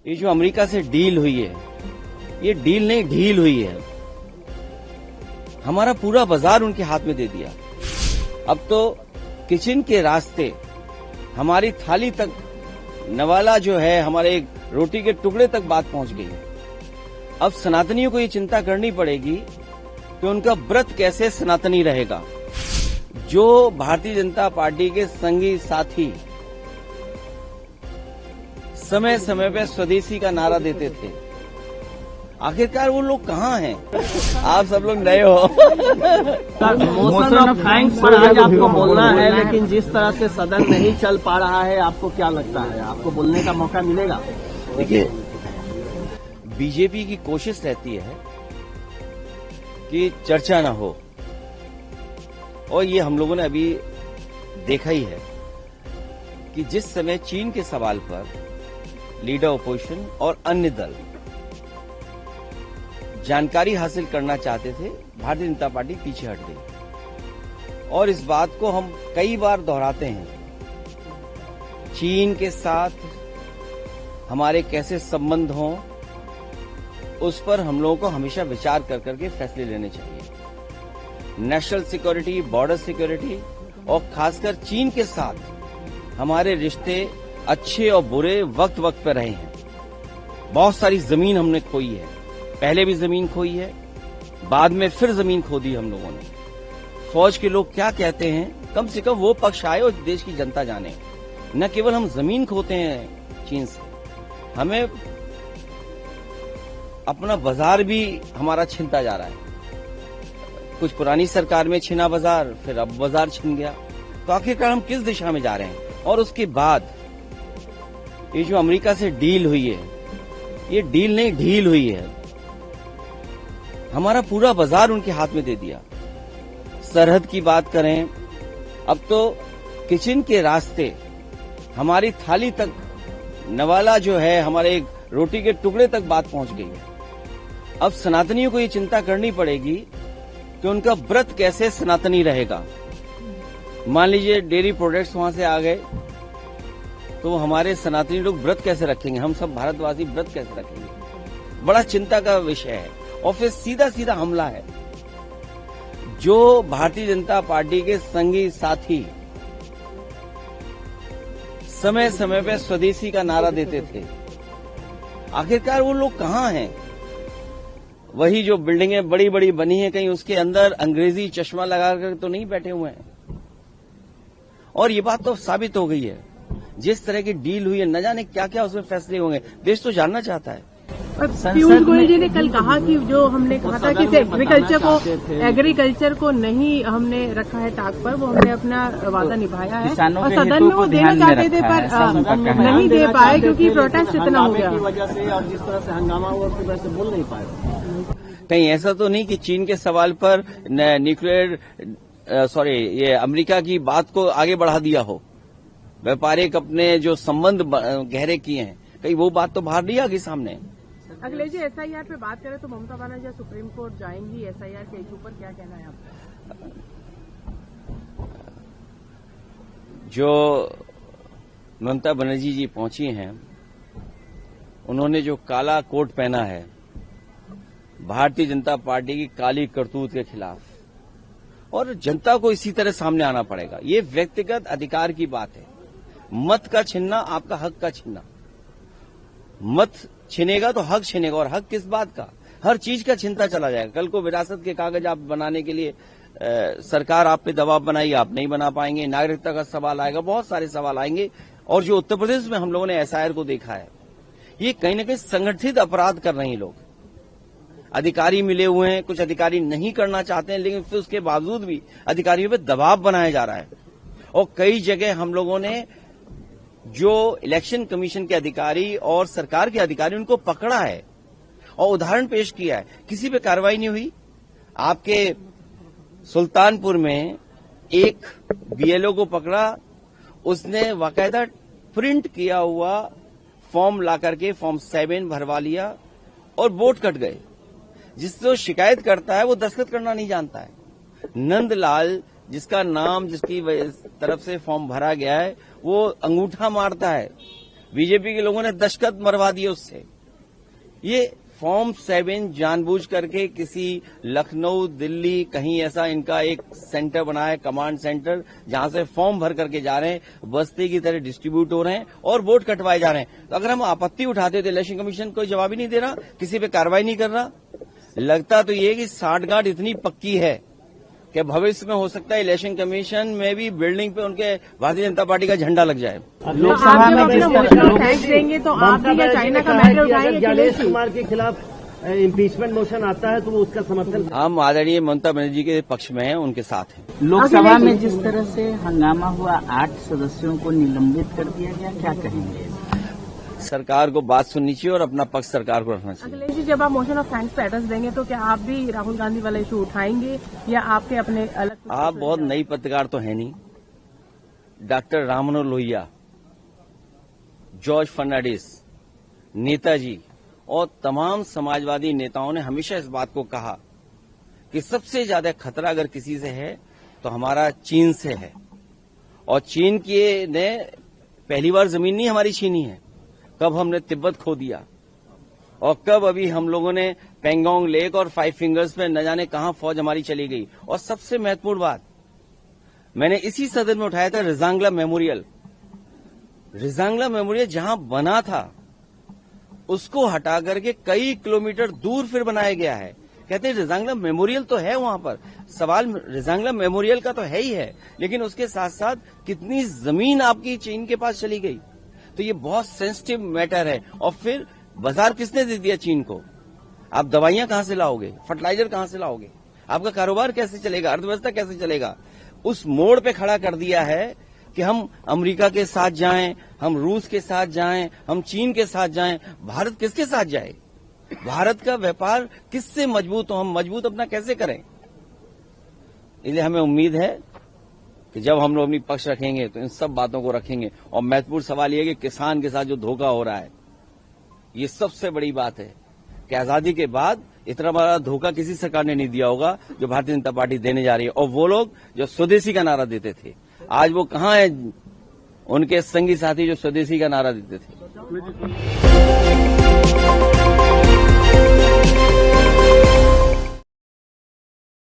ये जो अमेरिका से डील हुई है, ये डील नहीं ढील हुई है। हमारा पूरा बाजार उनके हाथ में दे दिया। अब तो किचन के रास्ते हमारी थाली तक, नवाला जो है हमारे रोटी के टुकड़े तक बात पहुंच गई है। अब सनातनियों को ये चिंता करनी पड़ेगी कि उनका व्रत कैसे सनातनी रहेगा। जो भारतीय जनता पार्टी के संगी साथी समय समय पे स्वदेशी का नारा देते थे, आखिरकार वो लोग कहाँ हैं? आप सब लोग नए हो। मोशन ऑफ थैंक्स पर आज आपको बोलना है, लेकिन जिस तरह से सदन नहीं चल पा रहा है, आपको क्या लगता है, आपको बोलने का मौका मिलेगा? देखिए, बीजेपी की कोशिश रहती है कि चर्चा ना हो, और ये हम लोगों ने अभी देखा ही है कि जिस समय चीन के सवाल पर लीडर ऑपोजिशन और अन्य दल जानकारी हासिल करना चाहते थे, भारतीय जनता पार्टी पीछे हट गई। और इस बात को हम कई बार दोहराते हैं, चीन के साथ हमारे कैसे संबंध हों, उस पर हम लोगों को हमेशा विचार कर करके फैसले लेने चाहिए। नेशनल सिक्योरिटी, बॉर्डर सिक्योरिटी और खासकर चीन के साथ हमारे रिश्ते अच्छे और बुरे वक्त वक्त पर रहे हैं। बहुत सारी जमीन हमने खोई है, पहले भी जमीन खोई है, बाद में फिर जमीन खो दी हम लोगों ने। फौज के लोग क्या कहते हैं, कम से कम वो पक्ष आए और देश की जनता जाने। न केवल हम जमीन खोते हैं चीन से, हमें अपना बाजार भी हमारा छिनता जा रहा है। कुछ पुरानी सरकार में छिना बाजार, फिर अब बाजार छिन गया। तो आखिरकार हम किस दिशा में जा रहे हैं? और उसके बाद ये जो अमेरिका से डील हुई है, ये डील नहीं ढील हुई है। हमारा पूरा बाजार उनके हाथ में दे दिया। सरहद की बात करें, अब तो किचन के रास्ते हमारी थाली तक, नवाला जो है हमारे रोटी के टुकड़े तक बात पहुंच गई है। अब सनातनियों को ये चिंता करनी पड़ेगी कि उनका व्रत कैसे सनातनी रहेगा। मान लीजिए डेयरी प्रोडक्ट्स वहां से आ गए, तो हमारे सनातनी लोग व्रत कैसे रखेंगे? हम सब भारतवासी व्रत कैसे रखेंगे? बड़ा चिंता का विषय है। और फिर सीधा सीधा हमला है। जो भारतीय जनता पार्टी के संगी साथी समय समय पे स्वदेशी का नारा देते थे, आखिरकार वो लोग कहाँ हैं? वही जो बिल्डिंगें बड़ी बड़ी बनी हैं, कहीं उसके अंदर अंग्रेजी चश्मा लगाकर तो नहीं बैठे हुए हैं। और ये बात तो साबित हो गई है, जिस तरह की डील हुई है, न जाने क्या क्या उसमें फैसले होंगे। देश तो जानना चाहता है। पीयूष गोयल जी ने कल कहा कि जो हमने कहा था कि एग्रीकल्चर को नहीं हमने रखा है टाक पर, वो हमने अपना वादा निभाया है और सदन में वो देना चाहते थे पर नहीं दे पाए क्योंकि प्रोटेस्ट इतना हो गया वजह से, और जिस तरह से हंगामा हुआ उसकी वजह से बोल नहीं पाए। कहीं ऐसा तो नहीं कि चीन के सवाल पर न्यूक्लियर ये अमेरिका की बात को आगे बढ़ा दिया हो, व्यापारिक अपने जो संबंध गहरे किए हैं, कहीं वो बात तो बाहर नहीं आ गई सामने। अखिलेश जी, एसआईआर पे बात करें तो ममता बनर्जी सुप्रीम कोर्ट जाएंगी एसआईआर के इशू पर, क्या कहना है आपका? जो ममता बनर्जी जी पहुंची हैं, उन्होंने जो काला कोट पहना है भारतीय जनता पार्टी की काली करतूत के खिलाफ, और जनता को इसी तरह सामने आना पड़ेगा। ये व्यक्तिगत अधिकार की बात है। मत का छीनना आपका हक का छीनना। मत छिनेगा तो हक छिनेगा, और हक किस बात का? हर चीज का छिनता चला जाएगा। कल को विरासत के कागज आप बनाने के लिए सरकार आप पे दबाव बनाई, आप नहीं बना पाएंगे। नागरिकता का सवाल आएगा, बहुत सारे सवाल आएंगे। और जो उत्तर प्रदेश में हम लोगों ने एसआईआर को देखा है, ये कहीं न कहीं संगठित अपराध कर रहे हैं लोग। अधिकारी मिले हुए हैं, कुछ अधिकारी नहीं करना चाहते हैं, लेकिन फिर उसके बावजूद भी अधिकारियों पे दबाव बनाया जा रहा है। और कई जगह हम लोगों ने जो इलेक्शन कमीशन के अधिकारी और सरकार के अधिकारी, उनको पकड़ा है और उदाहरण पेश किया है, किसी पे कार्रवाई नहीं हुई। आपके सुल्तानपुर में एक बीएलओ को पकड़ा, उसने बाकायदा प्रिंट किया हुआ फॉर्म ला करके फॉर्म 7 भरवा लिया और वोट कट गए। जिससे शिकायत करता है वो दस्तखत करना नहीं जानता है। नंदलाल, जिसका नाम, जिसकी तरफ से फॉर्म भरा गया है, वो अंगूठा मारता है। बीजेपी के लोगों ने दशखत मरवा दिए उससे। ये फॉर्म 7 जानबूझ करके किसी लखनऊ, दिल्ली, कहीं ऐसा इनका एक सेंटर बना है, कमांड सेंटर, जहां से फॉर्म भर करके जा रहे हैं, बस्ती की तरह डिस्ट्रीब्यूट हो रहे हैं और वोट कटवाए जा रहे हैं। तो अगर हम आपत्ति उठाते तो इलेक्शन कमीशन कोई जवाब ही नहीं दे रहा, किसी पे कार्रवाई नहीं कर रहा। लगता तो ये कि साठगांठ इतनी पक्की है कि भविष्य में हो सकता है इलेक्शन कमीशन में भी बिल्डिंग पे उनके भारतीय जनता पार्टी का झंडा लग जाए। लोकसभा में जिस तरह थैंक्स देंगे तो आप भी या चाइना का मैटर उठाएंगे? ज्ञानेश कुमार के खिलाफ इम्पीचमेंट मोशन आता है तो वो उसका समर्थन हम आदरणीय ममता बनर्जी के पक्ष में हैं, उनके साथ हैं। लोकसभा में जिस तरह से हंगामा हुआ, 8 सदस्यों को निलंबित कर दिया गया, क्या कहेंगे? सरकार को बात सुननी चाहिए और अपना पक्ष सरकार को रखना चाहिए। अखिलेश जी, जब आप मोशन ऑफ थैंक्स पे एड्रेस देंगे तो क्या आप भी राहुल गांधी वाला इशू उठाएंगे या आपके अपने अलग? आप बहुत नई पत्रकार तो है नहीं। डॉक्टर राम मनोहर लोहिया, जॉर्ज फर्नांडिस, नेताजी और तमाम समाजवादी नेताओं ने हमेशा इस बात को कहा कि सबसे ज्यादा खतरा अगर किसी से है तो हमारा चीन से है। और चीन के ने पहली बार जमीन नहीं हमारी छीनी है। कब हमने तिब्बत खो दिया और कब अभी हम लोगों ने पेंगोंग लेक और 5 फिंगर्स पे न जाने कहां फौज हमारी चली गई। और सबसे महत्वपूर्ण बात मैंने इसी सदन में उठाया था, रिजांगला मेमोरियल। रिजांगला मेमोरियल जहां बना था उसको हटा करके कई किलोमीटर दूर फिर बनाया गया है। कहते हैं रिजांगला मेमोरियल तो है वहां पर, सवाल रिजांगला मेमोरियल का तो है ही है, लेकिन उसके साथ साथ कितनी जमीन आपकी चीन के पास चली गई। तो ये बहुत सेंसिटिव मैटर है। और फिर बाजार किसने दे दिया चीन को? आप दवाइयां कहां से लाओगे, फर्टिलाइजर कहां से लाओगे, आपका कारोबार कैसे चलेगा, अर्थव्यवस्था कैसे चलेगा? उस मोड़ पे खड़ा कर दिया है कि हम अमेरिका के साथ जाएं, हम रूस के साथ जाएं, हम चीन के साथ जाएं। भारत किसके साथ जाए? भारत का व्यापार किससे मजबूत हो? हम मजबूत अपना कैसे करें? इसलिए हमें उम्मीद है कि जब हम लोग अपनी पक्ष रखेंगे तो इन सब बातों को रखेंगे। और महत्वपूर्ण सवाल यह है कि किसान के साथ जो धोखा हो रहा है, ये सबसे बड़ी बात है कि आजादी के बाद इतना बड़ा धोखा किसी सरकार ने नहीं दिया होगा जो भारतीय जनता पार्टी देने जा रही है। और वो लोग जो स्वदेशी का नारा देते थे, आज वो कहां है? उनके संगी साथी जो स्वदेशी का नारा देते थे।